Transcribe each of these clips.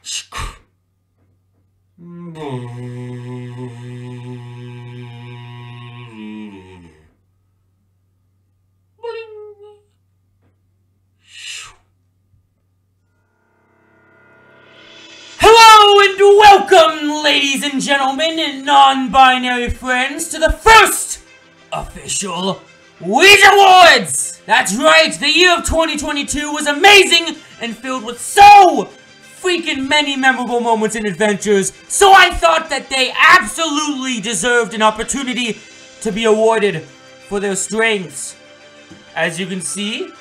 Hello and welcome, ladies and gentlemen and non-binary friends, to the first official Weegawards! That's right, the year of 2022 was amazing and filled with so freaking many memorable moments and adventures, so I thought that they absolutely deserved an opportunity to be awarded for their strengths. As you can see,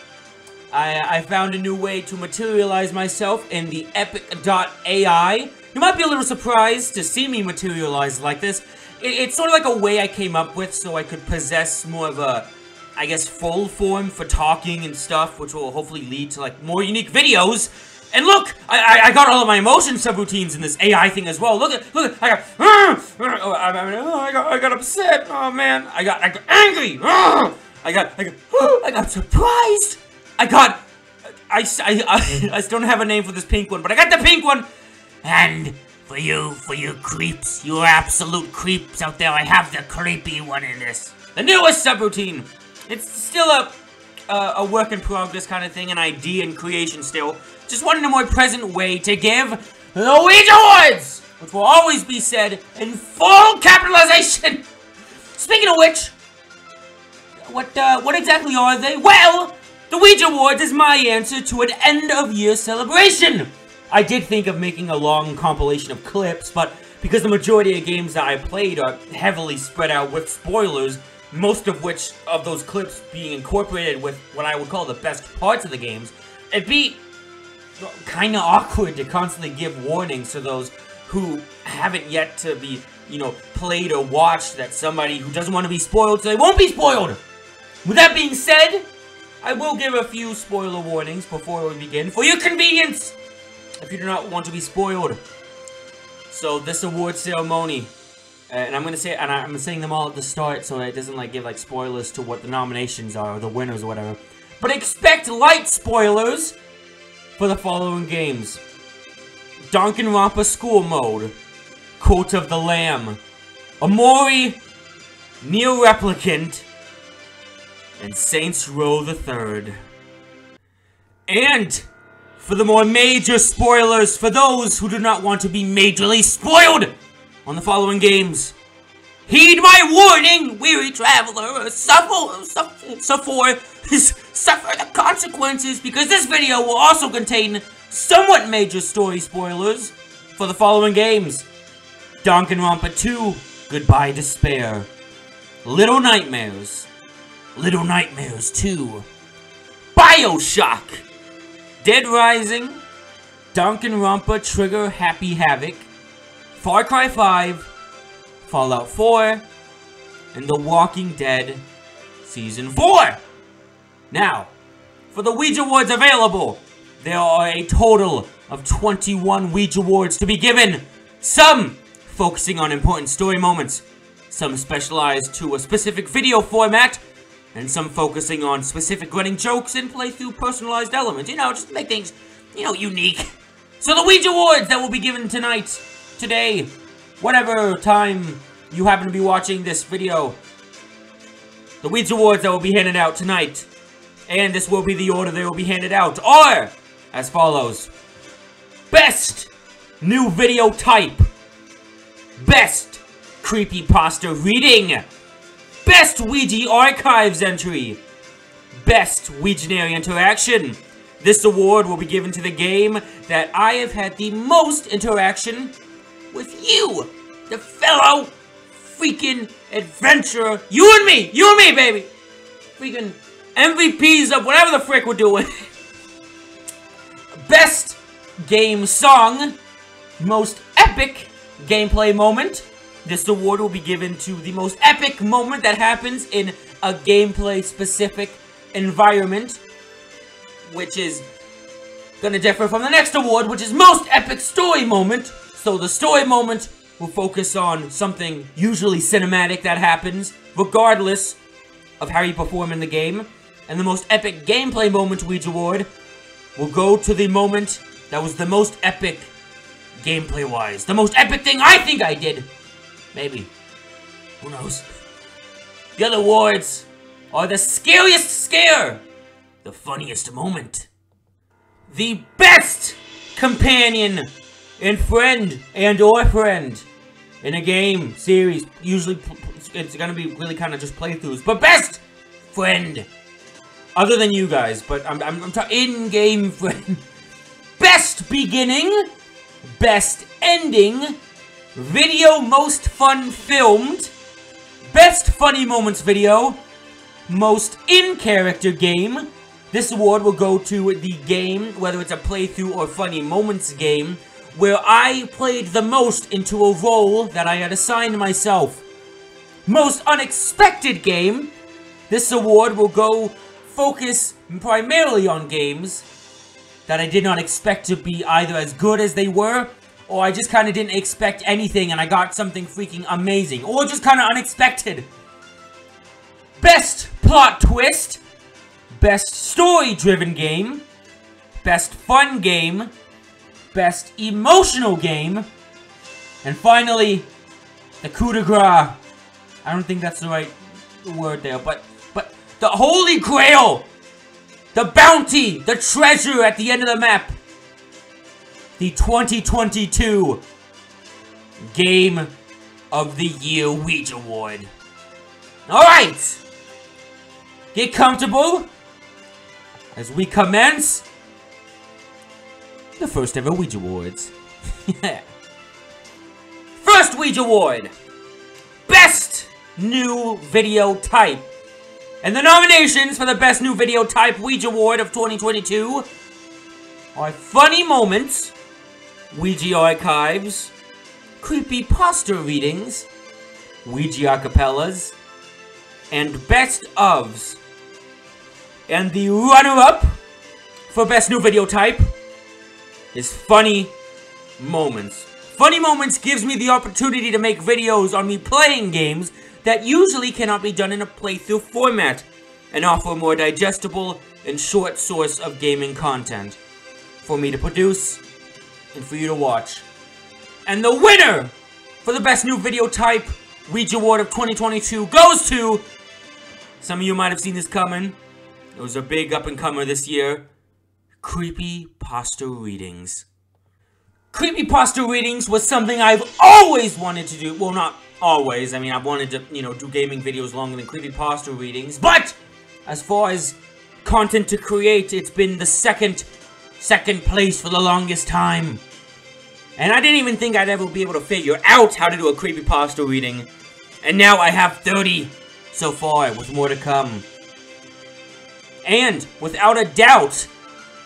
I found a new way to materialize myself in the epic.ai. You might be a little surprised to see me materialize like this. It's sort of like a way I came up with so I could possess more of a, I guess, full form for talking and stuff, which will hopefully lead to, like, more unique videos. And look, I got all of my emotion subroutines in this AI thing as well. Look at, I got upset. Oh man, I got angry. I got surprised. I still don't have a name for this pink one, but I got the pink one. And for you creeps, you absolute creeps out there, I have the creepy one in this. The newest subroutine. It's still a work in progress kind of thing, an idea in creation still. Just wanted a more present way to give the Weegawards, which will always be said in full capitalization. Speaking of which, what exactly are they? Well, the Weegawards is my answer to an end-of-year celebration. I did think of making a long compilation of clips, but because the majority of games that I played are heavily spread out with spoilers, most of which of those clips being incorporated with what I would call the best parts of the games, it'd be kind of awkward to constantly give warnings to those who haven't yet to be, played or watched, that somebody who doesn't want to be spoiled, so they won't be spoiled. With that being said, I will give a few spoiler warnings before we begin, for your convenience, if you do not want to be spoiled. So this award ceremony, and I'm saying them all at the start, so it doesn't give spoilers to what the nominations are or the winners or whatever. But expect light spoilers for the following games: Danganronpa School Mode, Cult of the Lamb, Amori, Near Replicant, and Saints Row the Third. And for the more major spoilers, for those who do not want to be majorly spoiled on the following games, heed my warning, weary traveler, suffer the consequences, because this video will also contain somewhat major story spoilers for the following games: Danganronpa 2, Goodbye Despair, Little Nightmares 2, Bioshock, Dead Rising, Danganronpa Trigger Happy Havoc, Far Cry 5, Fallout 4, and The Walking Dead Season 4. Now, for the Weegawards available, there are a total of 21 Weegawards to be given. Some focusing on important story moments, some specialized to a specific video format, and some focusing on specific running jokes and playthrough personalized elements. Just to make things, unique. So the Weegawards that will be given tonight, today, whatever time you happen to be watching this video, the Weegawards that will be handed out tonight, and this will be the order they will be handed out, are as follows: Best New Video Type, Best Creepypasta Reading, Best Weegee Archives Entry, Best Weegenary Interaction. This award will be given to the game that I have had the most interaction with you, the fellow freaking adventurer, you and me, baby, freaking MVPs of whatever the frick we're doing. Best Game Song, Most Epic Gameplay Moment. This award will be given to the most epic moment that happens in a gameplay-specific environment, which is gonna differ from the next award, which is Most Epic Story Moment. So the story moment will focus on something usually cinematic that happens, regardless of how you perform in the game. And the Most Epic Gameplay Moment Weegee Award will go to the moment that was the most epic gameplay-wise. The most epic thing I think I did. Maybe. Who knows? The other awards are the scariest scare, the funniest moment, the best companion and friend and/or friend in a game series. Usually, it's gonna be really kind of just playthroughs, but best friend, other than you guys. But I'm talking in-game friend. Best beginning, best ending, video most fun filmed, best funny moments video, most in-character game. This award will go to the game, whether it's a playthrough or funny moments game, where I played the most into a role that I had assigned myself. Most unexpected game. This award will go focus primarily on games that I did not expect to be either as good as they were, or I just kind of didn't expect anything and I got something freaking amazing, or just kind of unexpected. Best plot twist, best story-driven game, best fun game, best emotional game, and finally, the coup de grace. I don't think that's the right word there, but the holy grail, the bounty, the treasure at the end of the map, the 2022 Game of the Year Weegee Award. Alright! Get comfortable as we commence the first ever Weegee Awards. First Weegee Award! Best New Video Type. And the nominations for the Best New Video Type Weegee Award of 2022 are Funny Moments, Weegee Archives, Creepypasta Readings, Weegee Acapellas, and Best Ofs. And the runner-up for Best New Video Type is Funny Moments. Funny Moments gives me the opportunity to make videos on me playing games that usually cannot be done in a playthrough format, and offer a more digestible and short source of gaming content for me to produce and for you to watch. And the winner for the Best New Video Type Weegee Award of 2022 goes to, some of you might have seen this coming, it was a big up-and-comer this year, Creepypasta Readings. Creepypasta Readings was something I've always wanted to do. Well, not always. I mean, I've wanted to, do gaming videos longer than Creepypasta Readings. But, as far as content to create, it's been the second place for the longest time. And I didn't even think I'd ever be able to figure out how to do a Creepypasta reading. And now I have 30 so far, with more to come. And, without a doubt,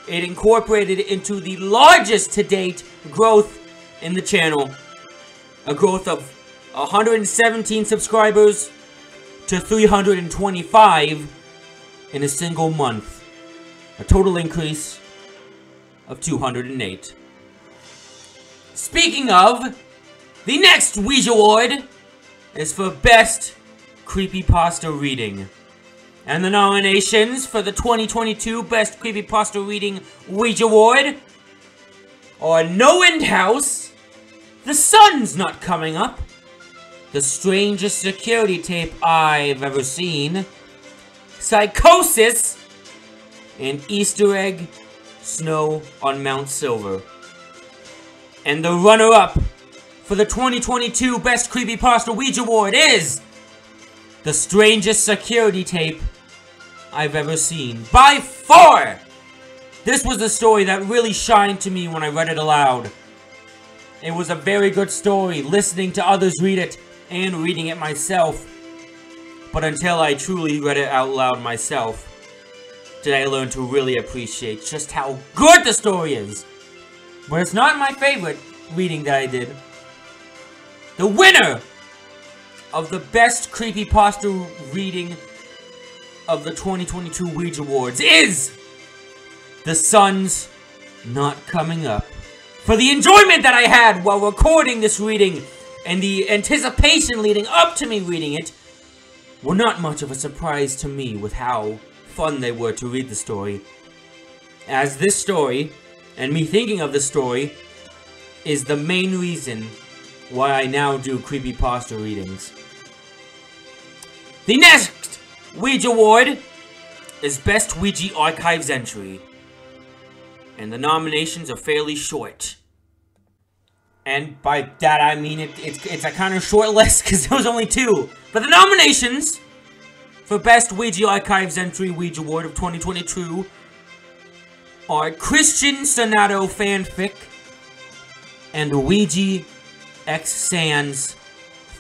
it incorporated into the largest to date growth in the channel. A growth of 117 subscribers to 325 in a single month. A total increase of 208. Speaking of, the next Weegee Award is for Best Creepypasta Reading. And the nominations for the 2022 Best Creepypasta Reading Weegee Award are No End House, The Sun's Not Coming Up, The Strangest Security Tape I've Ever Seen, Psychosis, and Easter Egg Snow on Mount Silver. And the runner-up for the 2022 Best Creepypasta Weegee Award is The Strangest Security Tape I've Ever Seen. By far! This was the story that really shined to me when I read it aloud. It was a very good story, listening to others read it, and reading it myself. But until I truly read it out loud myself, did I learn to really appreciate just how good the story is. But it's not my favorite reading that I did. The winner of the Best Creepypasta Reading of the 2022 Weegee Awards is The Sun's Not Coming Up. For the enjoyment that I had while recording this reading and the anticipation leading up to me reading it were not much of a surprise to me with how fun they were to read the story. As this story, and me thinking of the story, is the main reason why I now do creepypasta readings. The next Weegee Award is Best Weegee Archives Entry. And the nominations are fairly short. And by that I mean it's a kind of short list because there was only 2. But the nominations for Best Weegee Archives Entry Weegee Award of 2022 are Christian Sonato Fanfic and Weegee X Sans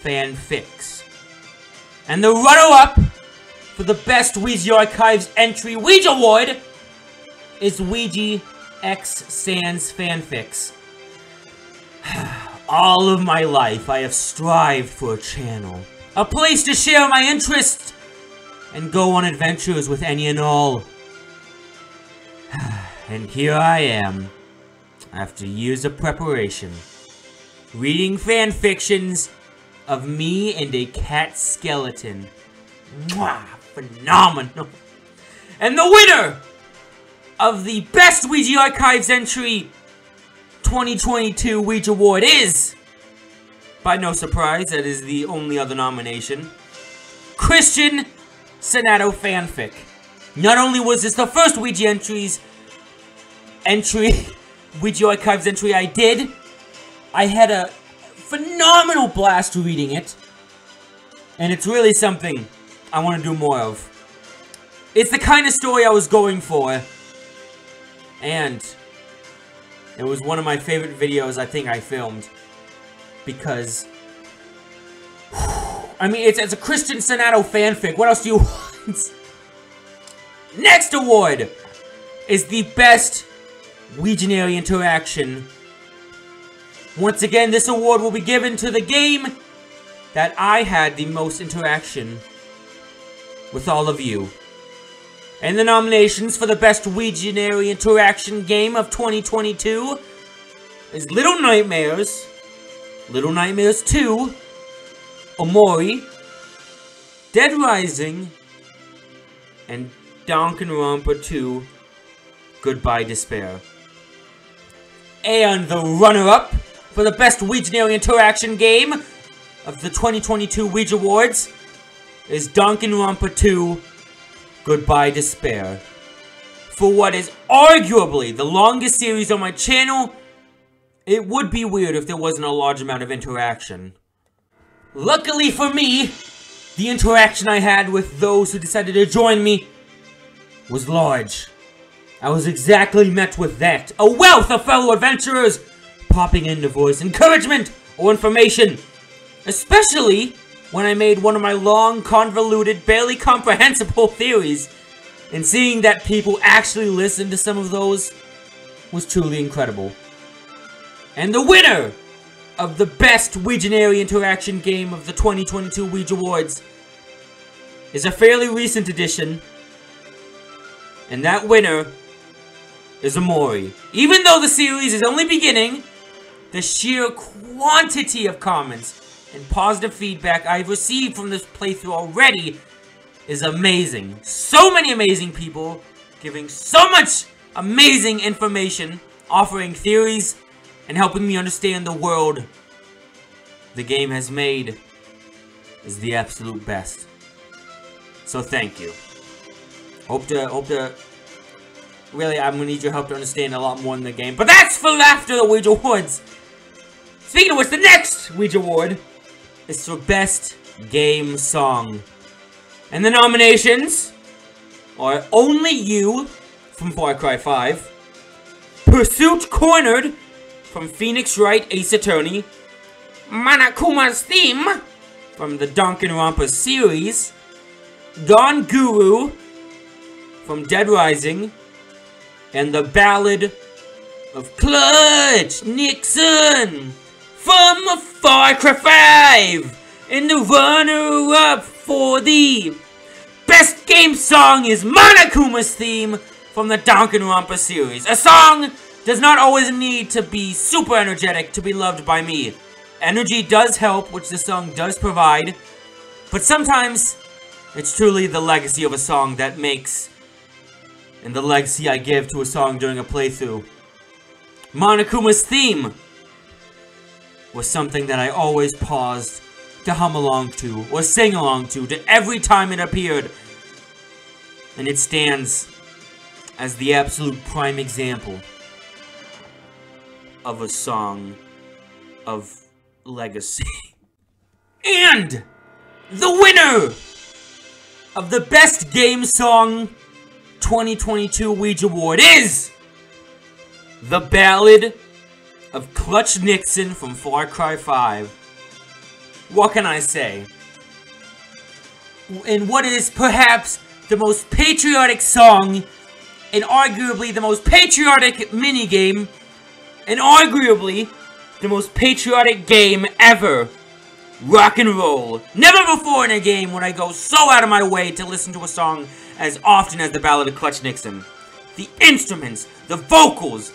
Fanfics. And the runner-up for the Best Weegee Archives Entry Weegee Award is Weegee X Sans Fanfics. All of my life, I have strived for a channel. A place to share my interests and go on adventures with any and all. And here I am, after years of preparation, reading fanfictions of me and a cat skeleton. Mwah! Phenomenal! And the winner of the Best Weegee Archives Entry 2022 Weegee Award is, by no surprise, that is the only other nomination, Christian Sonato Fanfic. Not only was this the first Weegee Weegee Archives entry I did, I had a phenomenal blast reading it, and it's really something I want to do more of. It's the kind of story I was going for, and it was one of my favorite videos I think I filmed, because, I mean, it's a Christian Sonato fanfic. What else do you want? Next award is the Best Weegenary Interaction. Once again, this award will be given to the game that I had the most interaction with all of you. And the nominations for the Best Weegenary Interaction Game of 2022 is Little Nightmares, Little Nightmares 2, Omori, Dead Rising, and Danganronpa 2, Goodbye Despair. And the runner-up for the Best Weegenary Interaction Game of the 2022 Weegee Awards is Danganronpa 2, Goodbye Despair. For what is arguably the longest series on my channel, it would be weird if there wasn't a large amount of interaction. Luckily for me, the interaction I had with those who decided to join me was large. I was exactly met with that. A wealth of fellow adventurers popping in to voice encouragement or information. Especially when I made one of my long, convoluted, barely comprehensible theories. And seeing that people actually listened to some of those was truly incredible. And the winner of the Best Weegenary Interaction Game of the 2022 Weegee Awards is a fairly recent addition. And that winner is Omori. Even though the series is only beginning, the sheer quantity of comments and positive feedback I've received from this playthrough already is amazing. So many amazing people giving so much amazing information, offering theories, and helping me understand the world the game has made is the absolute best. So thank you. Hope to really, I'm gonna need your help to understand a lot more in the game. But that's for after the Weegee Awards. Speaking of which, the next Weegee Award is for Best Game Song. And the nominations are Only You from Far Cry 5, Pursuit Cornered from Phoenix Wright Ace Attorney, Manakuma's Theme from the Danganronpa series, Gone Guru from Dead Rising, and the Ballad of Clutch Nixon from Far Cry 5. And the runner-up for the Best Game Song is Monokuma's Theme from the Danganronpa series. A song does not always need to be super energetic to be loved by me. Energy does help, which the song does provide, but sometimes it's truly the legacy of a song that makes, and the legacy I give to a song during a playthrough. Monokuma's Theme was something that I always paused to hum along to, or sing along to every time it appeared. And it stands as the absolute prime example of a song of legacy. And the winner of the Best Game Song 2022 Weegee Award is the Ballad of Clutch Nixon from Far Cry 5. What can I say? In what is perhaps the most patriotic song, and arguably the most patriotic minigame, and arguably the most patriotic game ever. Rock and roll. Never before in a game would I go so out of my way to listen to a song as often as the Ballad of Clutch Nixon. The instruments, the vocals,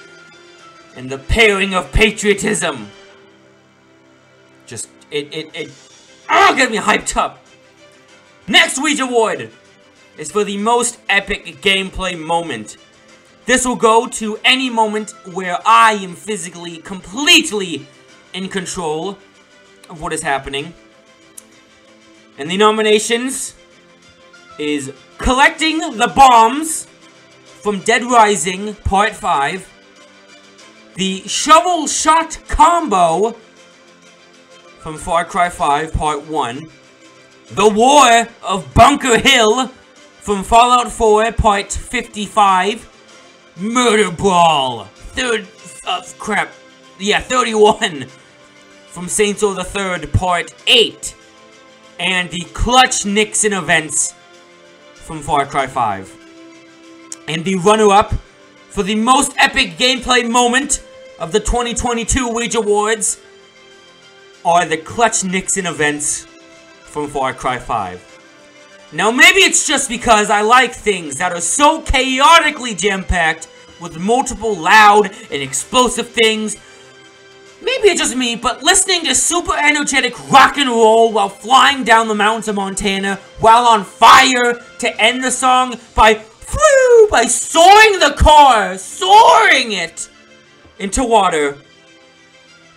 and the pairing of patriotism. Just, get me hyped up. Next Weegee Award is for the most epic gameplay moment. This will go to any moment where I am physically, completely in control of what is happening. And the nominations is Collecting the Bombs from Dead Rising Part 5, the Shovel Shot Combo from Far Cry 5 Part 1, the War of Bunker Hill from Fallout 4 Part 55, Murder Brawl 31 from Saints Row the 3rd Part 8, and the Clutch Nixon events from Far Cry 5. And the runner-up for the most epic gameplay moment of the 2022 Weegee Awards are the Clutch Nixon events from Far Cry 5. Now maybe it's just because I like things that are so chaotically jam-packed with multiple loud and explosive things. Maybe it's just me, but listening to super energetic rock and roll while flying down the mountains of Montana while on fire to end the song by soaring the car, soaring it into water,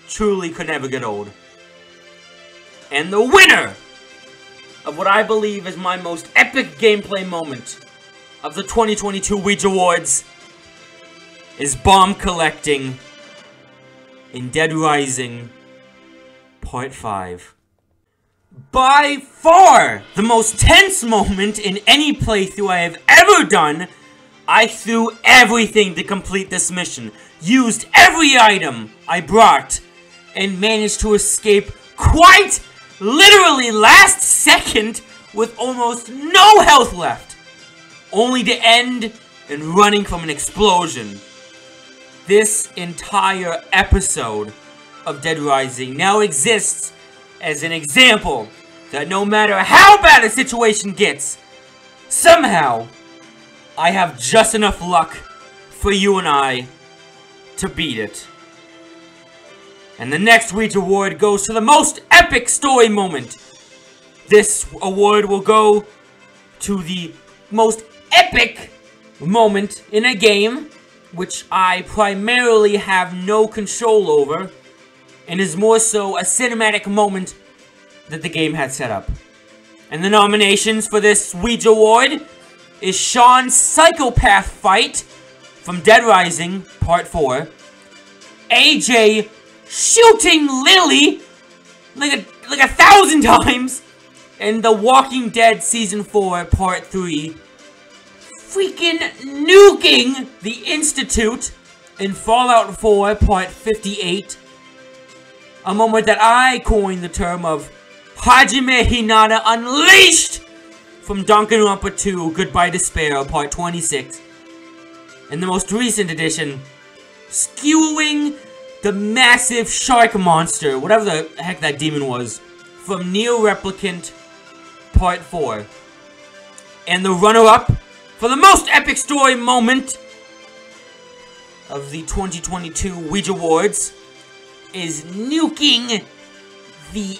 truly could never get old. And the winner of what I believe is my most epic gameplay moment of the 2022 Weegee Awards is bomb collecting in Dead Rising Part 5. By far the most tense moment in any playthrough I have ever done. I threw everything to complete this mission, used every item I brought, and managed to escape quite literally last second with almost no health left, only to end in running from an explosion. This entire episode of Dead Rising now exists as an example that no matter how bad a situation gets, somehow I have just enough luck for you and I to beat it. And the next Weegee Award goes to the most epic story moment. This award will go to the most epic moment in a game, which I primarily have no control over, and is more so a cinematic moment that the game had set up. And the nominations for this Weegee Award is Sean's psychopath fight from Dead Rising Part 4, AJ shooting Lily like 1,000 times, and The Walking Dead Season 4 Part 3, freaking nuking the Institute in Fallout 4 Part 58, a moment that I coined the term of Hajime Hinata Unleashed from Danganronpa 2 Goodbye Despair Part 26, and the most recent edition, skewing the massive shark monster, whatever the heck that demon was, from Neo Replicant Part 4. And the runner-up for the most epic story moment of the 2022 Weegee Awards is nuking the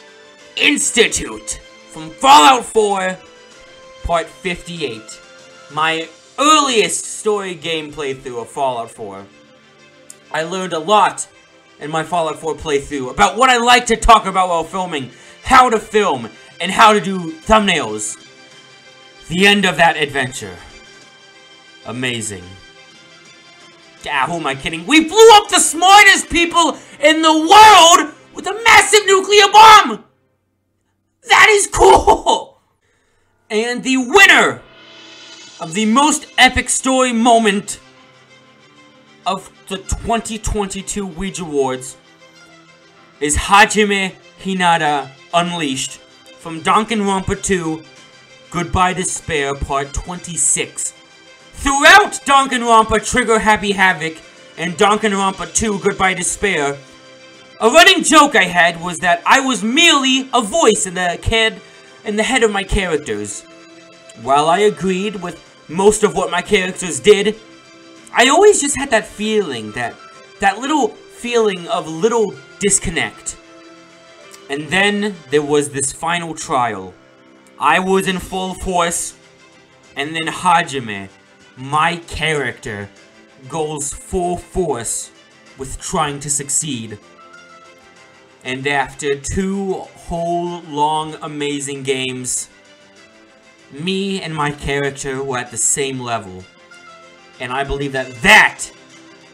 Institute from Fallout 4 Part 58. My earliest story game playthrough of Fallout 4. I learned a lot in my Fallout 4 playthrough about what I like to talk about while filming, how to film, and how to do thumbnails. The end of that adventure. Amazing. Ah, who am I kidding? We blew up the smartest people in the world with a massive nuclear bomb! That is cool! And the winner of the most epic story moment of the 2022 Weegawards is Hajime Hinata Unleashed from Danganronpa 2 Goodbye Despair Part 26. Throughout Danganronpa Trigger Happy Havoc and Danganronpa 2 Goodbye Despair, a running joke I had was that I was merely a voice in the head of my characters. While I agreed with most of what my characters did, I always just had that feeling, that little feeling of little disconnect. And then there was this final trial. I was in full force, and then Hajime, my character, goes full force with trying to succeed. And after 2 whole long amazing games, me and my character were at the same level. And I believe that that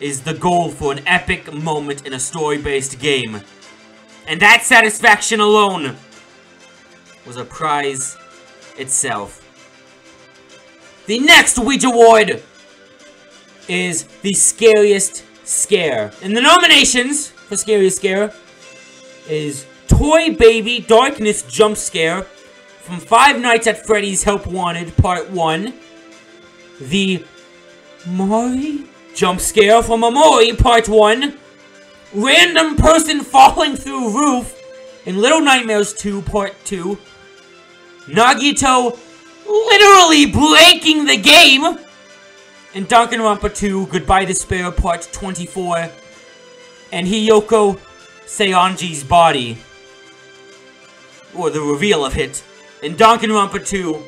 is the goal for an epic moment in a story-based game. And that satisfaction alone was a prize itself. The next Weegee Award is the Scariest Scare. And the nominations for Scariest Scare is Toy Baby Darkness Jump Scare from Five Nights at Freddy's Help Wanted Part 1, the Mori Jump Scare from Amori Part 1, Random Person Falling Through Roof in Little Nightmares 2 Part 2, Nagito literally breaking the game in Danganronpa 2 Goodbye Despair Part 24, and Hiyoko Seonji's body, or the reveal of it, in Danganronpa 2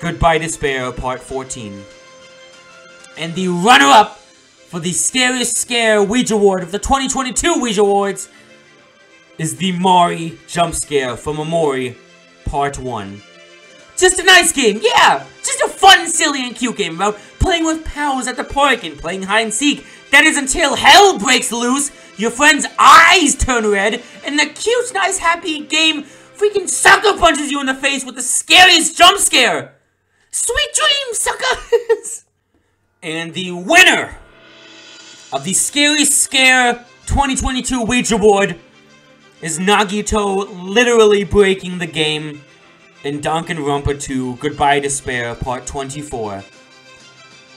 Goodbye Despair Part 14. And the runner-up for the Scariest Scare Weegee Award of the 2022 Weegee Awards is the Mori Jump Scare from Amori Part 1. Just a nice game, yeah! Just a fun, silly, and cute game about playing with pals at the park and playing hide-and-seek. That is until hell breaks loose, your friend's eyes turn red, and the cute, nice, happy game freaking sucker punches you in the face with the scariest jump scare! Sweet dreams, suckers! And the winner of the Scariest Scare 2022 Weegee Award is Nagito literally breaking the game in Danganronpa 2 Goodbye Despair Part 24.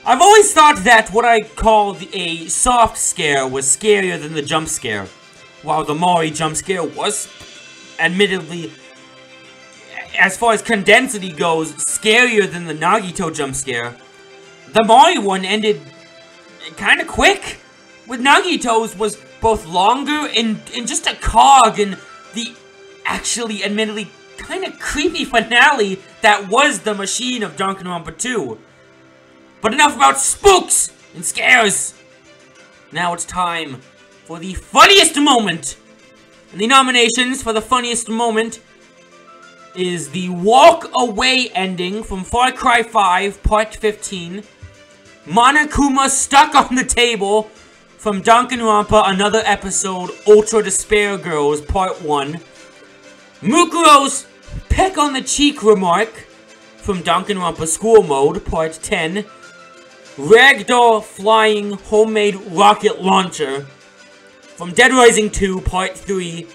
I've always thought that what I call a soft scare was scarier than the jump scare, while the Mori jump scare was, admittedly, as far as condensity goes, scarier than the Nagito jump scare. The Mori one ended kind of quick, with Nagito's was both longer and just a cog in the actually, admittedly, kind of creepy finale that was the machine of Danganronpa 2. But enough about spooks and scares. Now it's time for the funniest moment. And the nominations for the funniest moment is the walk away ending from Far Cry 5 Part 15, Monokuma stuck on the table from Danganronpa Another Episode Ultra Despair Girls Part 1, Mukuro's peck on the cheek remark from Danganronpa School Mode Part 10, Ragdoll flying homemade rocket launcher from Dead Rising 2 Part 3,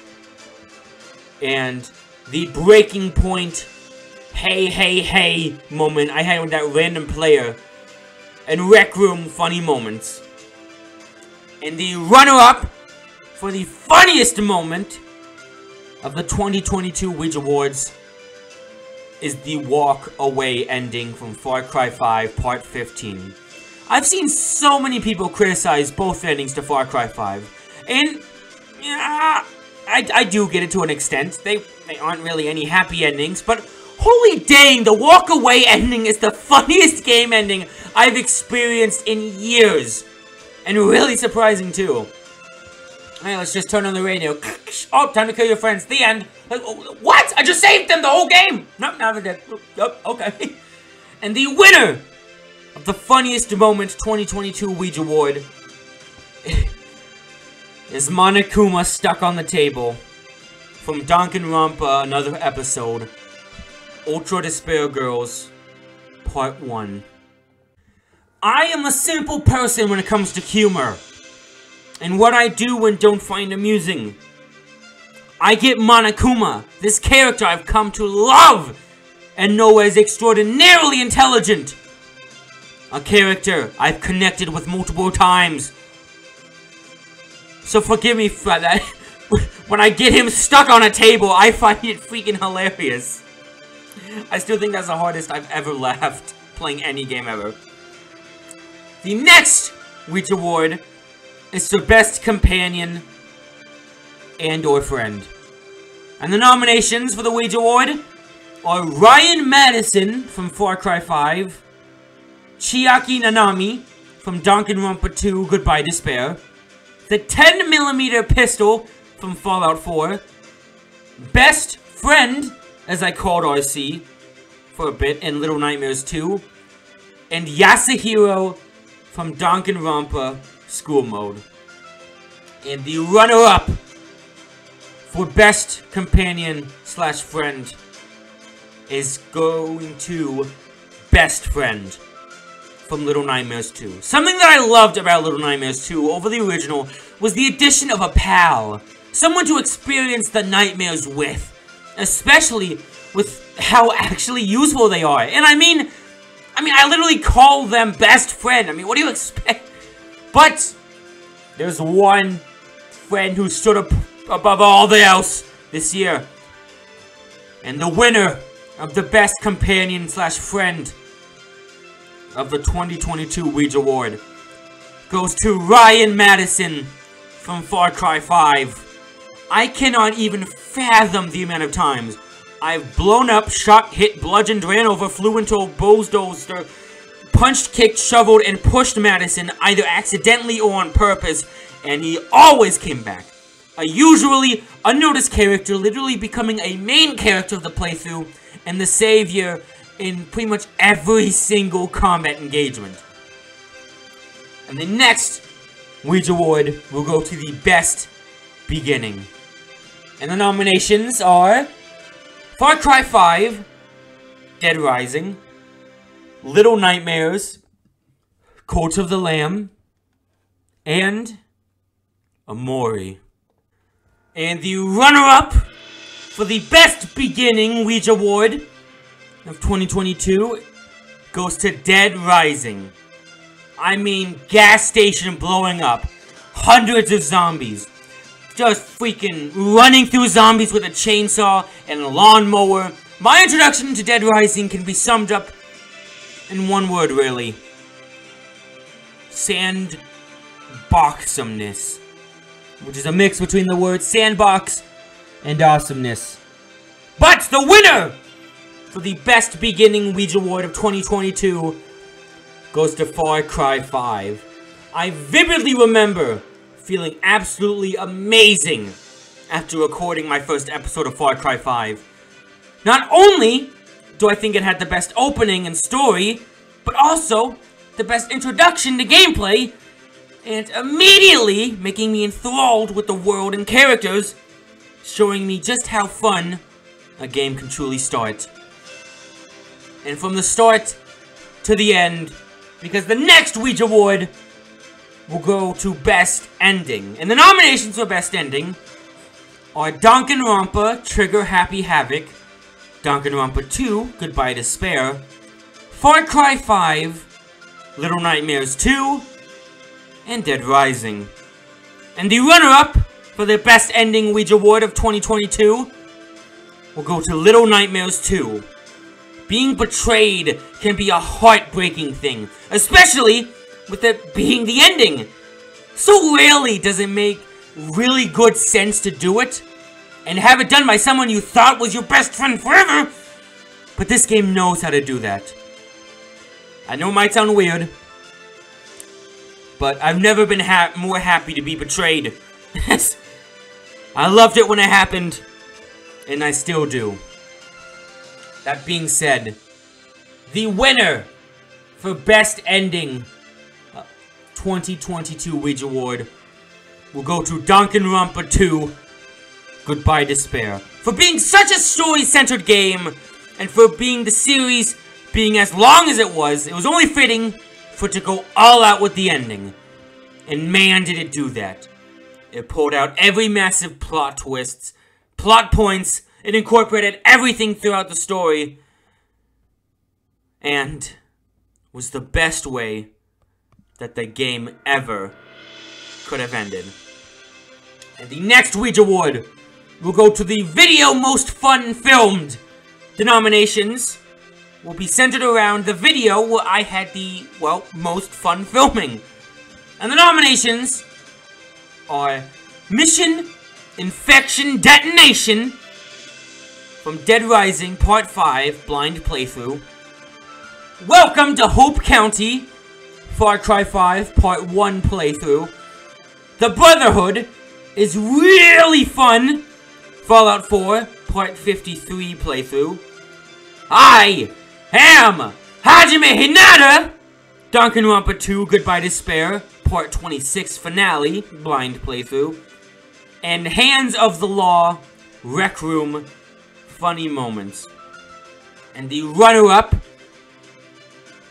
and the breaking point hey hey hey moment I had with that random player, and Rec Room funny moments. And the runner-up for the funniest moment of the 2022 Weegee Awards is the walk away ending from Far Cry 5 Part 15. I've seen so many people criticize both endings to Far Cry 5, and yeah, I do get it to an extent. They aren't really any happy endings, but holy dang, the walk away ending is the funniest game ending I've experienced in years, and really surprising too. Hey, let's just turn on the radio. Oh, time to kill your friends. The end. What? I just saved them the whole game. Nope, now they're dead. Yep, okay. And the winner of the funniest moment 2022 Weegee Award is Monokuma Stuck on the Table from Danganronpa, another episode. Ultra Despair Girls, Part 1. I am a simple person when it comes to humor, and what I do and don't find amusing. I get Monokuma, this character I've come to love and know as extraordinarily intelligent. A character I've connected with multiple times. So forgive me for that. When I get him stuck on a table, I find it freaking hilarious. I still think that's the hardest I've ever laughed playing any game ever. The next Weegee Award is for Best Companion and or Friend. And the nominations for the Weegee Award are Ryan Madison from Far Cry 5, Chiaki Nanami from Danganronpa 2 Goodbye Despair, the 10mm pistol from Fallout 4, Best Friend, as I called RC for a bit in Little Nightmares 2, and Yasuhiro from Danganronpa School Mode. And the runner-up for Best Companion / Friend is going to Best Friend from Little Nightmares 2. Something that I loved about Little Nightmares 2 over the original was the addition of a pal. Someone to experience the nightmares with. Especially with how actually useful they are. And I mean, I literally call them best friend. I mean, what do you expect? But there's one friend who stood up above all the else this year. And the winner of the Best Companion / Friend of the 2022 Weegee Award goes to Ryan Madison from Far Cry 5. I cannot even fathom the amount of times I've blown up, shot, hit, bludgeoned, ran over, flew into a bulldozer, punched, kicked, shoveled, and pushed Madison either accidentally or on purpose, and he always came back. A usually unnoticed character, literally becoming a main character of the playthrough, and the savior in pretty much every single combat engagement. And the next Weegee Award will go to the Best Beginning. And the nominations are Far Cry 5, Dead Rising, Little Nightmares, Cult of the Lamb, and Amori. And the runner-up for the Best Beginning Weegee Award of 2022 goes to Dead Rising. I mean, gas station blowing up, hundreds of zombies, just freaking running through zombies with a chainsaw and a lawnmower. My introduction to Dead Rising can be summed up in one word, really. Sandboxsomeness. Which is a mix between the words sandbox and awesomeness. But the winner for the Best Beginning Weegee Award of 2022 goes to Far Cry 5. I vividly remember feeling absolutely amazing after recording my first episode of Far Cry 5. Not only do I think it had the best opening and story, but also the best introduction to gameplay, and immediately making me enthralled with the world and characters, showing me just how fun a game can truly start. And from the start to the end, because the next Weegee Award will go to Best Ending. And the nominations for Best Ending are Danganronpa Trigger Happy Havoc, Danganronpa 2 Goodbye Despair, Far Cry 5, Little Nightmares 2, and Dead Rising. And the runner-up for the Best Ending Weegee Award of 2022 will go to Little Nightmares 2. Being betrayed can be a heartbreaking thing, especially with it being the ending. So rarely does it make really good sense to do it, and have it done by someone you thought was your best friend forever, but this game knows how to do that. I know it might sound weird, but I've never been more happy to be betrayed Yes. I loved it when it happened, and I still do. That being said, the winner for Best Ending 2022 Weegee Award will go to Danganronpa 2, Goodbye Despair. For being such a story-centered game, and for being the series being as long as it was only fitting for it to go all out with the ending. And man, did it do that. It pulled out every massive plot twists, plot points, it incorporated everything throughout the story, and was the best way that the game ever could have ended. And the next Weegee Award will go to the Video Most Fun Filmed. The nominations will be centered around the video where I had the, well, most fun filming. And the nominations are Mission Infection Detonation from Dead Rising Part 5 Blind Playthrough, Welcome to Hope County Far Cry 5 Part 1 Playthrough, The Brotherhood is really fun Fallout 4 Part 53 Playthrough, I am Hajime Hinata Danganronpa 2 Goodbye Despair Part 26 Finale Blind Playthrough, and Hands of the Law Rec Room Funny Moments. And the runner-up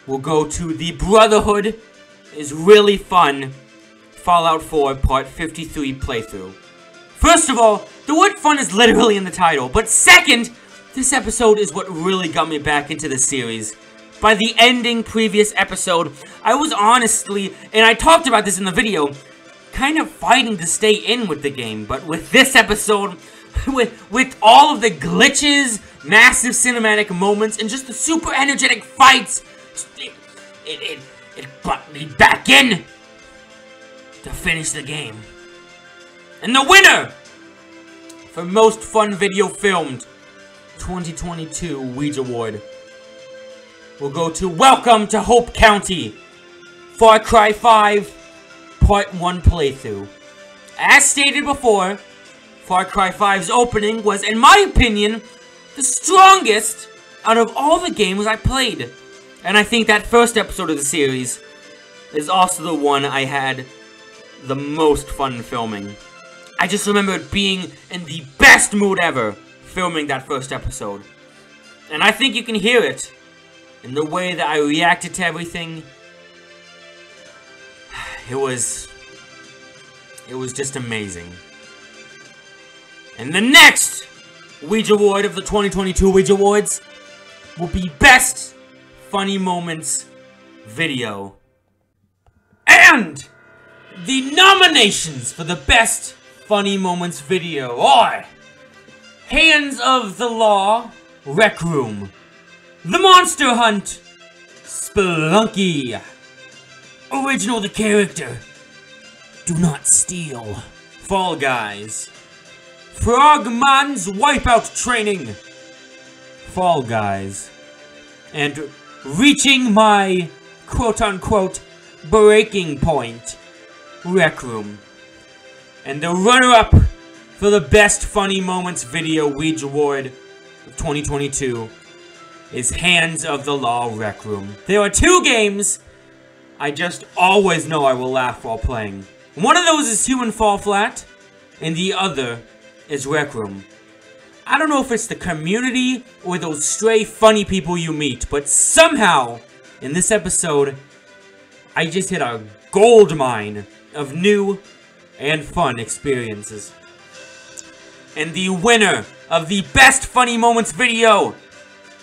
will go to The Brotherhood is Really Fun Fallout 4 Part 53 Playthrough. First of all, the word fun is literally in the title, but second, this episode is what really got me back into the series. By the ending previous episode, I was honestly, and I talked about this in the video, kind of fighting to stay in with the game, but with this episode, with all of the glitches, massive cinematic moments, and just the super energetic fights, it brought me back in to finish the game. And the winner for Most Fun Video Filmed 2022 Weegee Award will go to Welcome to Hope County Far Cry 5 Part 1 Playthrough. As stated before, Far Cry 5's opening was, in my opinion, the strongest out of all the games I played. And I think that first episode of the series is also the one I had the most fun filming. I just remember being in the best mood ever filming that first episode. And I think you can hear it in the way that I reacted to everything. It was just amazing. And the next Weegee Award of the 2022 Weegee Awards will be Best Funny Moments Video. And the nominations for the Best Funny Moments Video are Hands of the Law Rec Room, The Monster Hunt Spelunky, Original the Character, Do Not Steal, Fall Guys, Frogman's Wipeout Training, Fall Guys, and Reaching My quote-unquote breaking point, Rec Room. And the runner-up for the Best Funny Moments Video Weegee Award of 2022 is Hands of the Law Rec Room. There are two games I just always know I will laugh while playing. One of those is Human Fall Flat, and the other is Rec Room. I don't know if it's the community or those stray funny people you meet, but somehow, in this episode, I just hit a gold mine of new and fun experiences. And the winner of the Best Funny Moments Video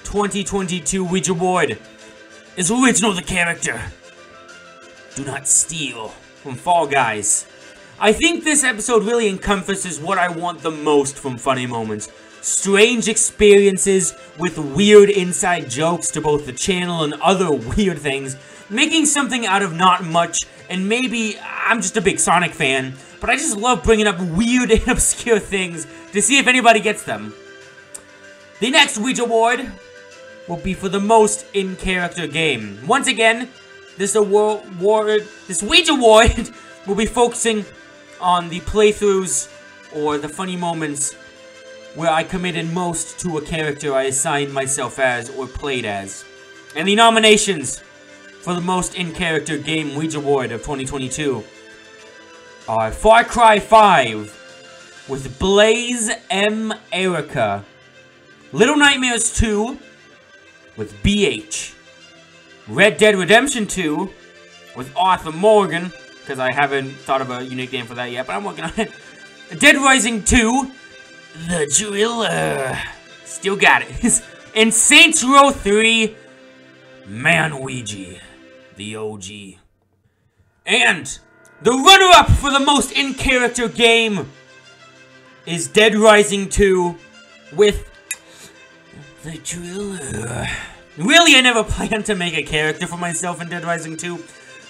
2022 Weegee Award is Original the Character, Do Not Steal, from Fall Guys. I think this episode really encompasses what I want the most from Funny Moments. Strange experiences with weird inside jokes to both the channel and other weird things, making something out of not much, and maybe I'm just a big Sonic fan, but I just love bringing up weird and obscure things to see if anybody gets them. The next Weegee Award will be for the most in-character game. Once again, this Weegee Award will be focusing on the playthroughs or the funny moments where I committed most to a character I assigned myself as or played as. And the nominations for the most in-character game Weegee Award of 2022 are Far Cry 5 with Blaze M. Erica, Little Nightmares 2 with BH, Red Dead Redemption 2 with Arthur Morgan, because I haven't thought of a unique name for that yet, but I'm working on it. Dead Rising 2, The Driller, still got it. And Saints Row 3, Weegee, the OG. And the runner-up for the most in-character game is Dead Rising 2 with The Driller. Really, I never planned to make a character for myself in Dead Rising 2.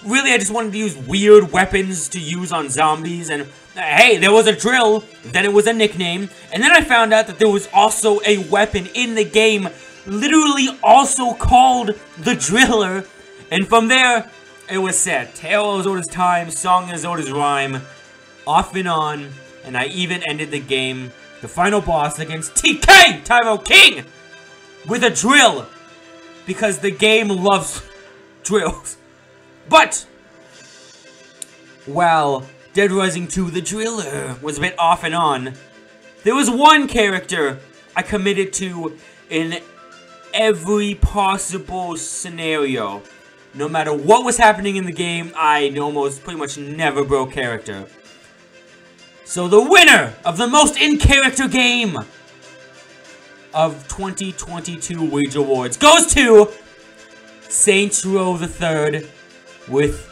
Really, I just wanted to use weird weapons to use on zombies, and hey, there was a drill, then it was a nickname, and then I found out that there was also a weapon in the game, literally also called the Driller, and from there, it was said, tale as old as time, song as old as rhyme, off and on, and I even ended the game, the final boss against TK, Tyro King, with a drill, because the game loves drills. But, while Dead Rising 2 The Driller was a bit off and on, there was one character I committed to in every possible scenario. No matter what was happening in the game, I almost pretty much never broke character. So the winner of the most in-character game of 2022 Weegee Awards goes to Saints Row the Third with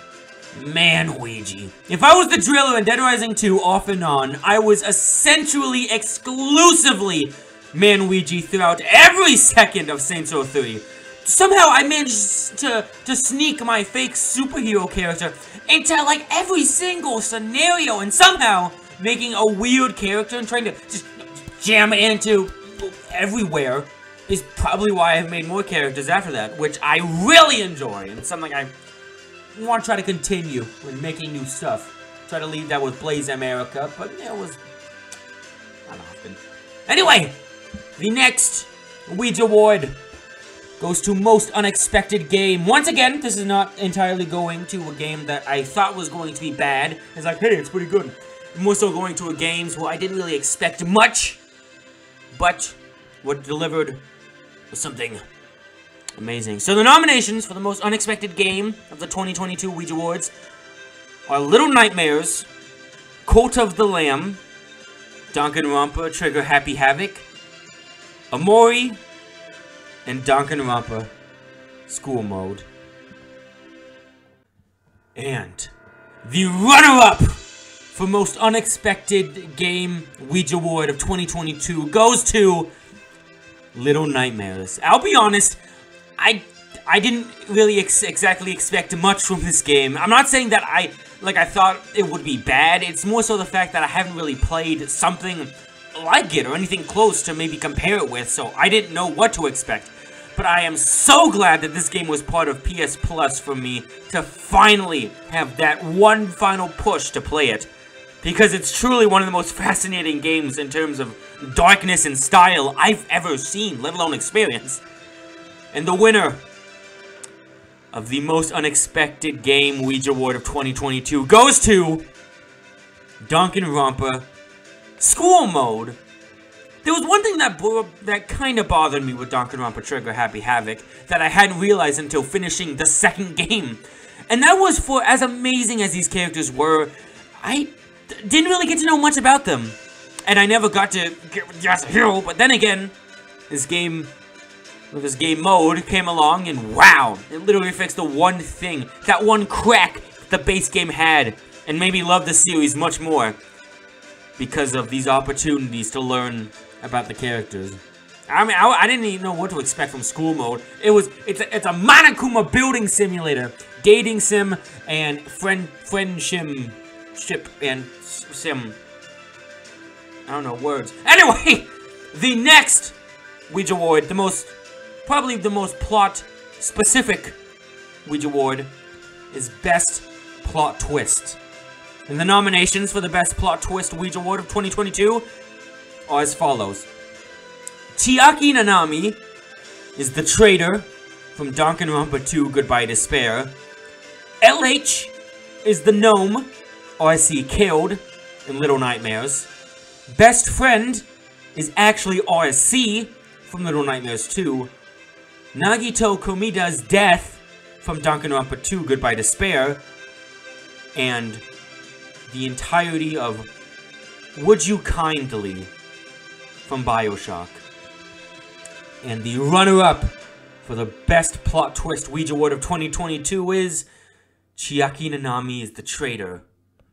Weegee. If I was the Driller in Dead Rising 2 off and on, I was essentially exclusively Weegee throughout every second of Saints Row 3. Somehow I managed to sneak my fake superhero character into like every single scenario, and somehow making a weird character and trying to just jam it into everywhere is probably why I've made more characters after that, which I really enjoy, and something I want to try to continue when making new stuff. Try to leave that with Blaze America, but it was not often. Anyway, the next Weegee Award goes to Most Unexpected Game. Once again, this is not entirely going to a game that I thought was going to be bad. It's like, hey, it's pretty good. More so going to a games where I didn't really expect much, but what delivered was something amazing. So the nominations for the most unexpected game of the 2022 Weegee Awards are Little Nightmares, Cult of the Lamb, Danganronpa Trigger Happy Havoc, Amori, and Danganronpa School Mode. And the runner-up for most unexpected game Weegee Award of 2022 goes to Little Nightmares. I'll be honest, I didn't really exactly expect much from this game. I'm not saying that I thought it would be bad. It's more so the fact that I haven't really played something like it or anything close to maybe compare it with, so I didn't know what to expect. But I am so glad that this game was part of PS Plus for me to finally have that one final push to play it. Because it's truly one of the most fascinating games in terms of darkness and style I've ever seen, let alone experience. And the winner of the most unexpected game Weegee Award of 2022 goes to Danganronpa School Mode. There was one thing that kind of bothered me with Danganronpa Trigger Happy Havoc that I hadn't realized until finishing the second game. And that was, for as amazing as these characters were, I didn't really get to know much about them. And I never got to get with Yasuhiro, but then again, this game mode came along and wow, it literally fixed the one thing, that one crack the base game had, and made me love the series much more because of these opportunities to learn about the characters. I mean, I didn't even know what to expect from School Mode. It's a Monokuma building simulator, dating sim, and friendship and sim. I don't know words. Anyway, the next Weegee Award, probably the most plot-specific Weegee Award, is Best Plot Twist. And the nominations for the Best Plot Twist Weegee Award of 2022 are as follows. Chiaki Nanami is the traitor from Danganronpa 2 Goodbye Despair. LH is the gnome RC killed in Little Nightmares. Best friend is actually RC from Little Nightmares 2. Nagito Komida's death from Danganronpa 2 Goodbye Despair. And the entirety of Would You Kindly from Bioshock. And the runner-up for the Best Plot Twist Weegee Award of 2022 is Chiaki Nanami is the traitor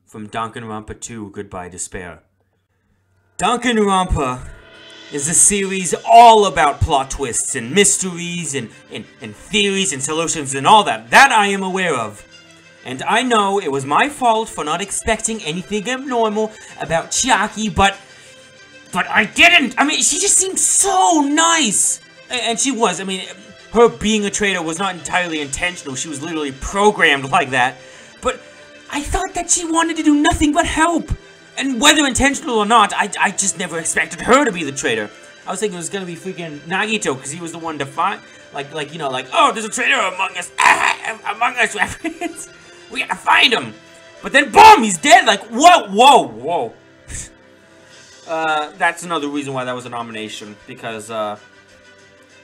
from Danganronpa 2 Goodbye Despair. Danganronpa is a series all about plot twists and mysteries and theories and solutions and all that. That I am aware of. And I know it was my fault for not expecting anything abnormal about Chiaki, but I didn't! I mean, she just seemed so nice! And she was, I mean, her being a traitor was not entirely intentional, she was literally programmed like that. But I thought that she wanted to do nothing but help! And whether intentional or not, I just never expected her to be the traitor. I was thinking it was gonna be freaking Nagito, because he was the one to find, like, you know, like, oh, there's a traitor among us, among us, reference. We gotta find him! But then, boom! He's dead! Like, whoa! That's another reason why that was a nomination. Because, I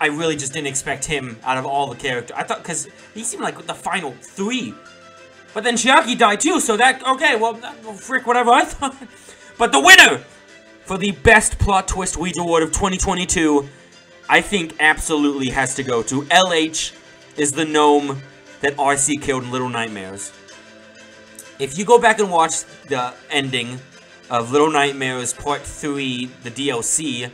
really just didn't expect him out of all the characters. I thought, because he seemed like the final 3. But then Chiaki died too, so that, okay, well, frick, whatever I thought. But the winner for the Best Plot Twist Weegee Award of 2022, I think absolutely has to go to LH is the gnome that RC killed in Little Nightmares. If you go back and watch the ending of Little Nightmares Part 3, the DLC,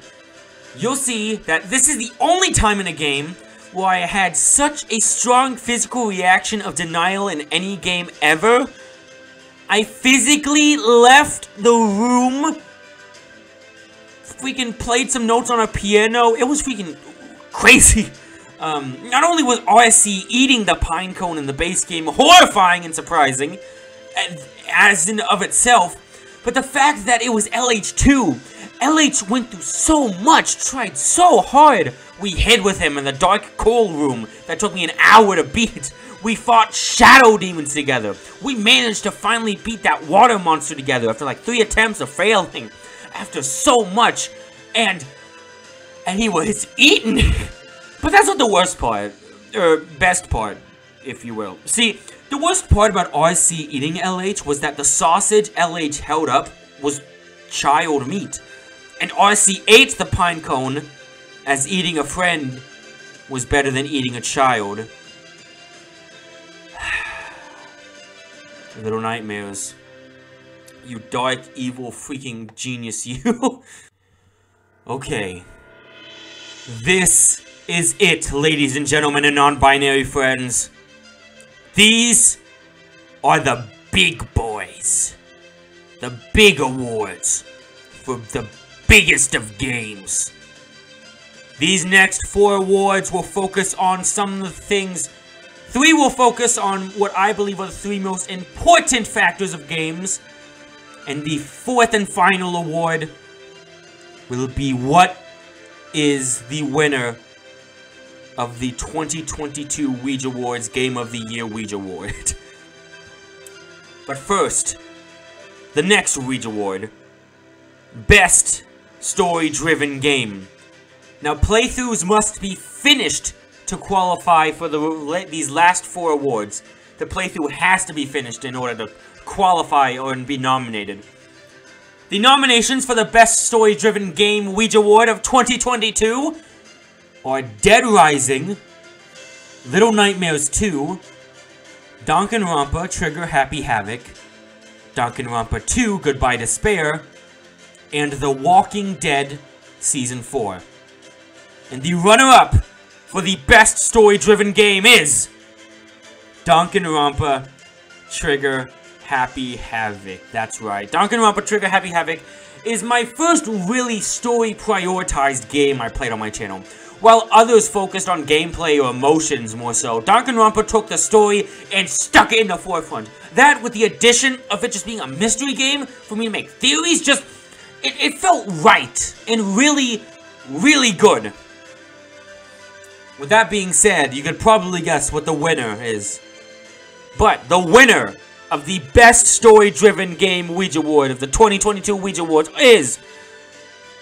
you'll see that this is the only time in a game where I had such a strong physical reaction of denial in any game ever. I physically left the room, freaking played some notes on a piano. It was freaking crazy. Not only was RSC eating the pine cone in the base game horrifying and surprising, as in of itself, but the fact that it was LH too. LH went through so much, tried so hard. We hid with him in the dark coal room that took me an hour to beat. We fought shadow demons together. We managed to finally beat that water monster together after like 3 attempts of failing. After so much, and he was eaten. But that's not the worst part, or best part, if you will. See, the worst part about RC eating LH was that the sausage LH held up was child meat. And RC ate the pine cone as eating a friend was better than eating a child. Little Nightmares. You dark, evil, freaking genius, you. Okay. This is it, ladies and gentlemen and non-binary friends. These are the big boys. The big awards for the biggest of games. These next 4 awards will focus on some of the things. 3 will focus on what I believe are the 3 most important factors of games. And the 4th and final award will be what is the winner of the 2022 Weegee Awards Game of the Year Weegee Award. But first, the next Weegee Award. Best Story-Driven Game. Now, playthroughs must be finished to qualify for these last 4 awards. The playthrough has to be finished in order to qualify or be nominated. The nominations for the Best Story-Driven Game Weegee Award of 2022 are Dead Rising, Little Nightmares 2, Danganronpa Trigger Happy Havoc, Danganronpa 2 Goodbye Despair, and The Walking Dead Season 4. And the runner-up for the Best Story-Driven Game is Danganronpa Trigger Happy Havoc. That's right. Danganronpa Trigger Happy Havoc is my first really story-prioritized game I played on my channel. while others focused on gameplay or emotions more so. Danganronpa took the story and stuck it in the forefront. That, with the addition of it just being a mystery game, for me to make theories, just, it felt right, and really, really good. With that being said, you could probably guess what the winner is. But the winner of the best story-driven game Weegawards of the 2022 Weegawards is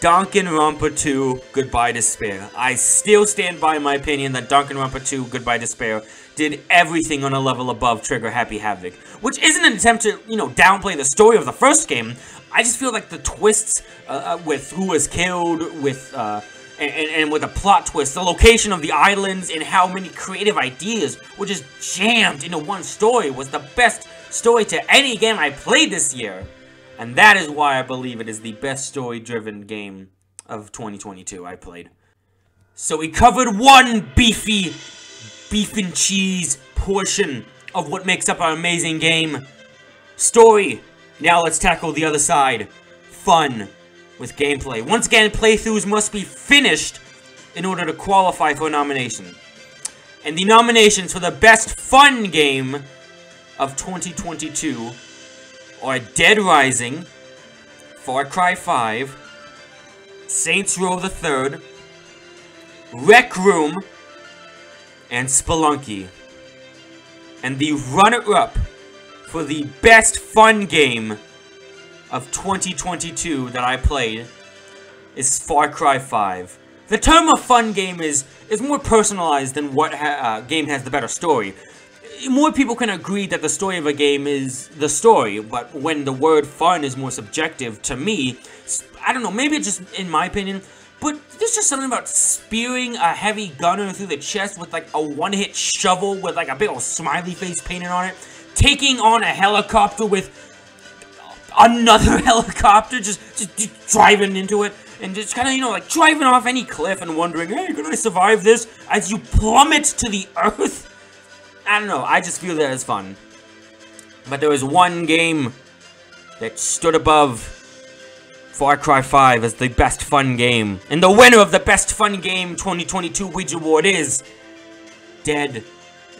Danganronpa 2 Goodbye Despair. I still stand by my opinion that Danganronpa 2 Goodbye Despair did everything on a level above Trigger Happy Havoc, which isn't an attempt to, you know, downplay the story of the first game. I just feel like the twists with who was killed, with and with a plot twist, the location of the islands, and how many creative ideas were just jammed into one story was the best story to any game I played this year. And that is why I believe it is the best story-driven game of 2022 I played. So we covered one beef and cheese portion of what makes up our amazing game. Story. Now let's tackle the other side. Fun with gameplay. Once again, playthroughs must be finished in order to qualify for a nomination. And the nominations for the best fun game of 2022 are Dead Rising, Far Cry 5, Saints Row the Third, Rec Room, and Spelunky. And the runner-up for the best fun game of 2022 that I played is Far Cry 5. The term of fun game is more personalized than what game has the better story. More people can agree that the story of a game is the story, but when the word fun is more subjective, to me, I don't know, maybe it's just in my opinion, but there's just something about spearing a heavy gunner through the chest with like a one-hit shovel with like a big old smiley face painted on it, taking on a helicopter with another helicopter, just driving into it, and just kind of, you know, like driving off any cliff and wondering, hey, can I survive this as you plummet to the earth? I don't know, I just feel that it's fun. But there was one game that stood above Far Cry 5 as the best fun game. And the winner of the best fun game 2022 Weegee Award is Dead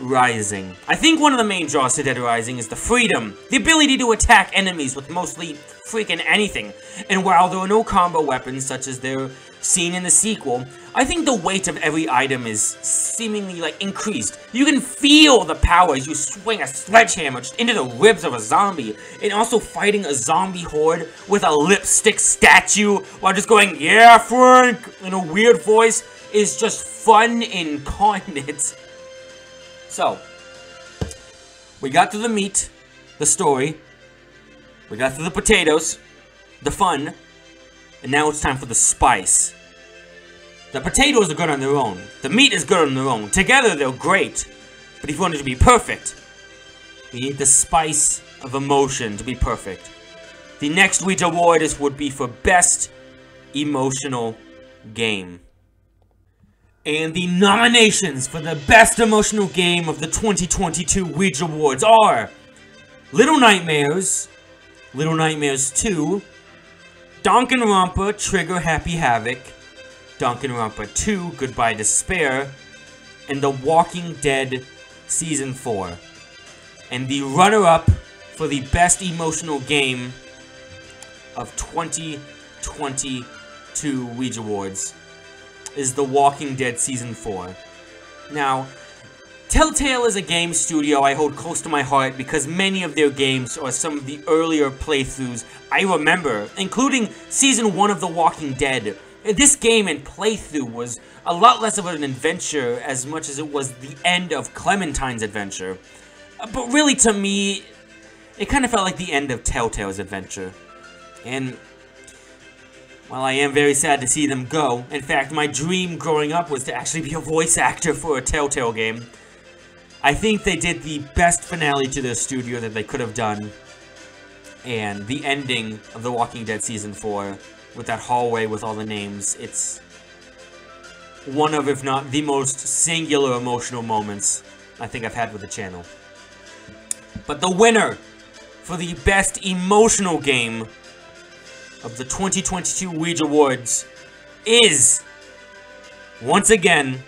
Rising. I think one of the main draws to Dead Rising is the freedom. The ability to attack enemies with mostly freaking anything. And while there are no combo weapons such as they're seen in the sequel, I think the weight of every item is seemingly, like, increased. You can feel the power as you swing a sledgehammer just into the ribs of a zombie, and also fighting a zombie horde with a lipstick statue while just going, yeah, Frank, in a weird voice is just fun incarnate. So, we got through the meat, the story, we got through the potatoes, the fun, and now it's time for the spice. The potatoes are good on their own. The meat is good on their own. Together, they're great. But if you want it to be perfect, you need the spice of emotion to be perfect. The next Weegee Award would be for Best Emotional Game. And the nominations for the Best Emotional Game of the 2022 Weegee Awards are Little Nightmares, Little Nightmares 2, Danganronpa Trigger Happy Havoc, Danganronpa 2 Goodbye Despair, and The Walking Dead Season 4. And the runner-up for the Best Emotional Game of 2022 Weegee Awards is The Walking Dead Season 4. Now, Telltale is a game studio I hold close to my heart because many of their games are some of the earlier playthroughs I remember, including Season 1 of The Walking Dead. This game and playthrough was a lot less of an adventure as much as it was the end of Clementine's adventure. But really, to me, it kind of felt like the end of Telltale's adventure. And while I am very sad to see them go, in fact, my dream growing up was to actually be a voice actor for a Telltale game, I think they did the best finale to their studio that they could have done. And the ending of The Walking Dead Season 4, with that hallway with all the names, it's one of, if not the most singular emotional moments I think I've had with the channel. But the winner for the Best Emotional Game of the 2022 Weegee Awards is Once again,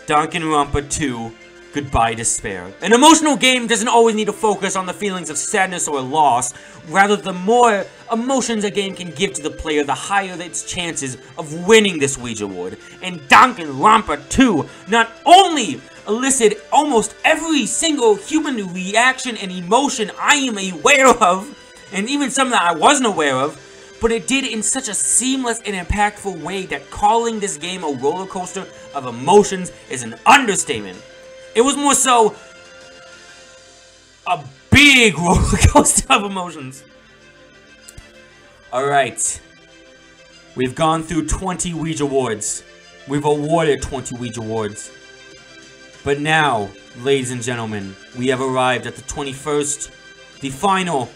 Danganronpa 2, Goodbye Despair. An emotional game doesn't always need to focus on the feelings of sadness or loss. Rather, the more emotions a game can give to the player, the higher its chances of winning this Weegee Award. And Danganronpa 2 not only elicited almost every single human reaction and emotion I am aware of, and even some that I wasn't aware of, but it did in such a seamless and impactful way that calling this game a roller coaster of emotions is an understatement. It was more so a big roller coaster of emotions. Alright. We've gone through 20 Weegee Awards. We've awarded 20 Weegee Awards. But now, ladies and gentlemen, we have arrived at the 21st, the final,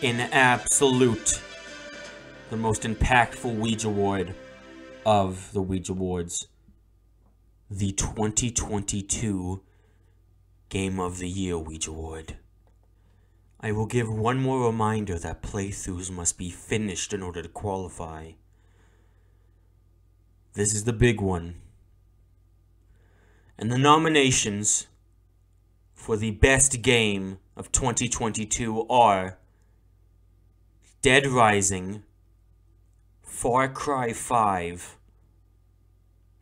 and absolute, the most impactful Weegee Award of the Weegee Awards. The 2022 Game of the Year Weegee Award. I will give one more reminder that playthroughs must be finished in order to qualify. This is the big one. And the nominations for the best game of 2022 are Dead Rising, Far Cry 5,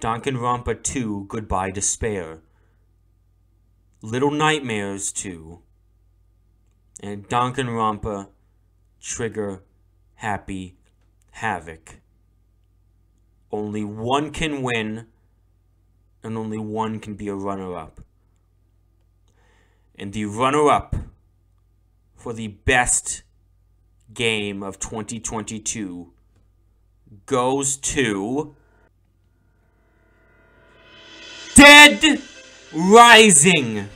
Danganronpa 2, Goodbye Despair, Little Nightmares 2, and Danganronpa Trigger Happy Havoc. Only one can win, and only one can be a runner-up. And the runner-up for the best game of 2022 goes to Dead Rising,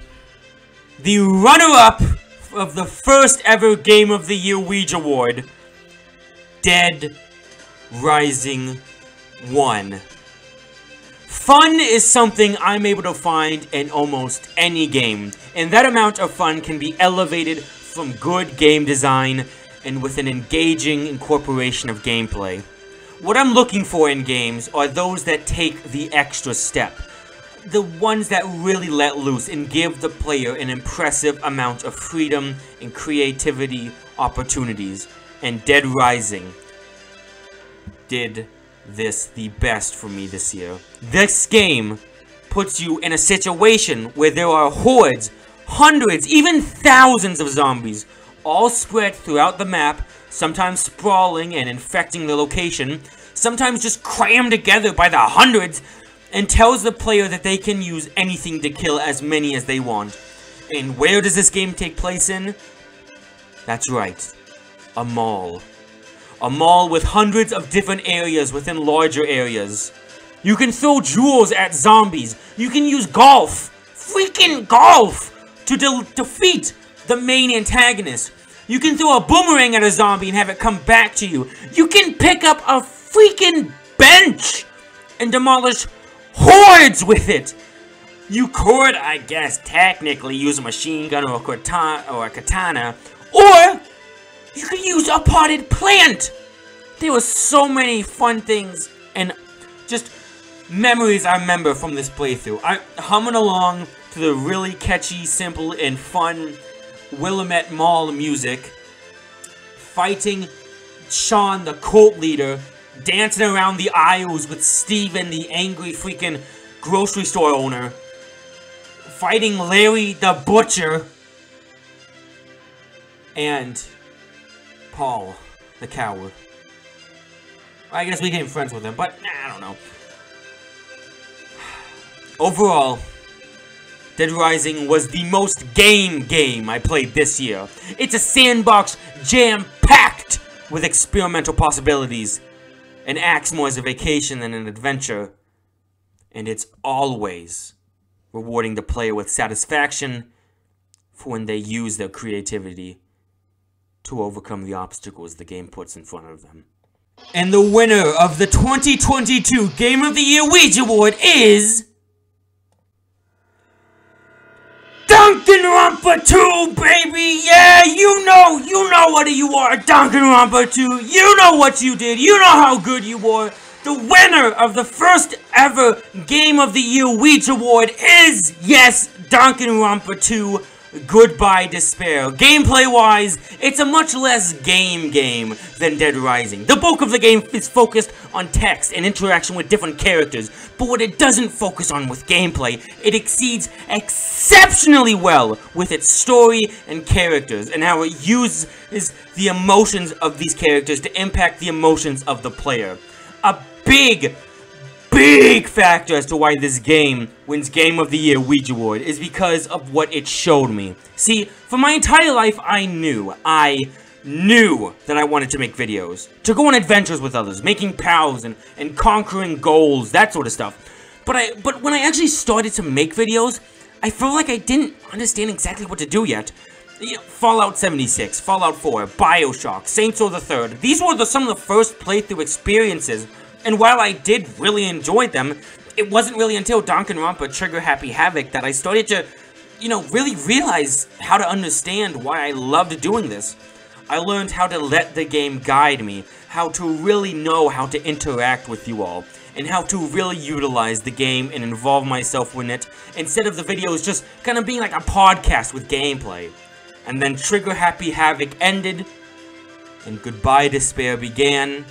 the runner-up of the first ever Game of the Year Weegee Award. Dead Rising 1. Fun is something I'm able to find in almost any game, and that amount of fun can be elevated from good game design and with an engaging incorporation of gameplay. What I'm looking for in games are those that take the extra step. The ones that really let loose and give the player an impressive amount of freedom and creativity opportunities. And Dead Rising did this the best for me this year. This game puts you in a situation where there are hordes, hundreds, even thousands of zombies, all spread throughout the map, sometimes sprawling and infecting the location, sometimes just crammed together by the hundreds, and tells the player that they can use anything to kill as many as they want. And where does this game take place in? That's right, a mall. A mall with hundreds of different areas within larger areas. You can throw jewels at zombies. You can use golf, freaking golf, to defeat the main antagonist. You can throw a boomerang at a zombie and have it come back to you. You can pick up a freaking bench and demolish hordes with it. You could, I guess, technically use a machine gun or a katana, or you could use a potted plant. There were so many fun things and just memories I remember from this playthrough. I'm humming along to the really catchy, simple, and fun Willamette Mall music, fighting Sean, the cult leader, dancing around the aisles with Steven, the angry freaking grocery store owner, fighting Larry the butcher, and Paul, the coward. I guess we became friends with him, but I don't know. Overall, Dead Rising was the most game I played this year. It's a sandbox jam-packed with experimental possibilities, and acts more as a vacation than an adventure, and it's always rewarding the player with satisfaction for when they use their creativity to overcome the obstacles the game puts in front of them. And the winner of the 2022 Game of the Year Weegee Award is Danganronpa 2, baby! Yeah, you know what you are, Danganronpa 2. You know what you did. You know how good you were. The winner of the first ever Game of the Year Weegee Award is, yes, Danganronpa 2, Goodbye Despair. Gameplay-wise, it's a much less game than Dead Rising. The bulk of the game is focused on text and interaction with different characters, but what it doesn't focus on with gameplay, it exceeds exceptionally well with its story and characters, and how it uses the emotions of these characters to impact the emotions of the player. A big factor as to why this game wins Game of the Year Weegee Award is because of what it showed me. See, for my entire life, I knew that I wanted to make videos, to go on adventures with others, making pals and conquering goals, that sort of stuff. But when I actually started to make videos, I felt like I didn't understand exactly what to do yet. You know, Fallout 76, Fallout 4, Bioshock, Saints Row the Third, these were some of the first playthrough experiences. And while I did really enjoy them, it wasn't really until Danganronpa Trigger Happy Havoc that I started to, really realize how to understand why I loved doing this. I learned how to let the game guide me, how to really know how to interact with you all, and how to really utilize the game and involve myself in it, instead of the videos just kind of being like a podcast with gameplay. And then Trigger Happy Havoc ended, and Goodbye Despair began.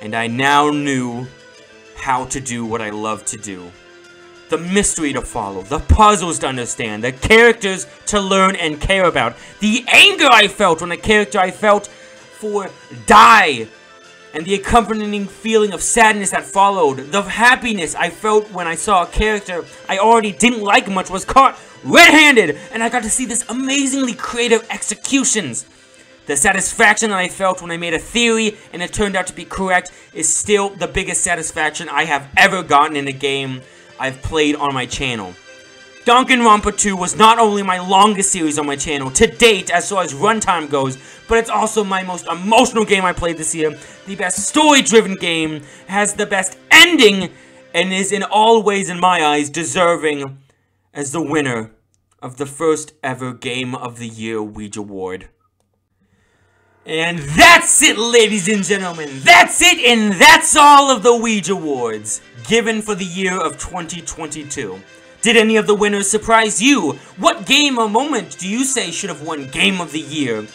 And I now knew how to do what I love to do. The mystery to follow, the puzzles to understand, the characters to learn and care about, the anger I felt when a character I felt for die, and the accompanying feeling of sadness that followed, the happiness I felt when I saw a character I already didn't like much was caught red-handed, and I got to see this amazingly creative executions. The satisfaction that I felt when I made a theory and it turned out to be correct is still the biggest satisfaction I have ever gotten in a game I've played on my channel. Danganronpa 2 was not only my longest series on my channel to date as far as runtime goes, but it's also my most emotional game I played this year, the best story-driven game, has the best ending, and is in all ways, in my eyes, deserving as the winner of the first ever Game of the Year Weegee Award. And that's it, ladies and gentlemen. That's it, and that's all of the Weegee Awards given for the year of 2022. Did any of the winners surprise you? What game or moment do you say should have won Game of the Year?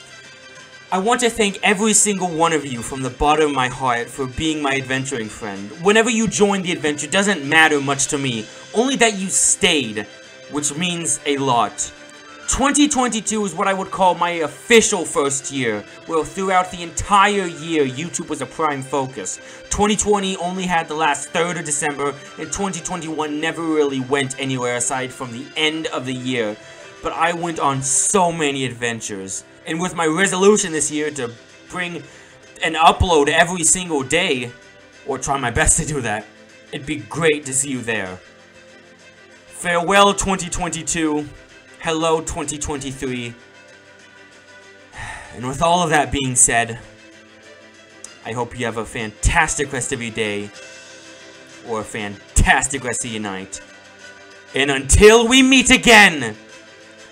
I want to thank every single one of you from the bottom of my heart for being my adventuring friend. Whenever you joined the adventure doesn't matter much to me, only that you stayed, which means a lot. 2022 is what I would call my official first year, where throughout the entire year, YouTube was a prime focus. 2020 only had the last 3rd of December, and 2021 never really went anywhere aside from the end of the year. But I went on so many adventures, and with my resolution this year to bring an upload every single day, or try my best to do that, it'd be great to see you there. Farewell 2022. Hello 2023, and with all of that being said, I hope you have a fantastic rest of your day, or a fantastic rest of your night, and until we meet again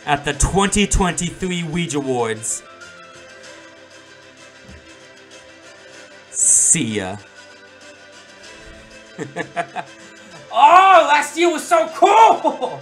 at the 2023 Weegee Awards, see ya. Oh, last year was so cool!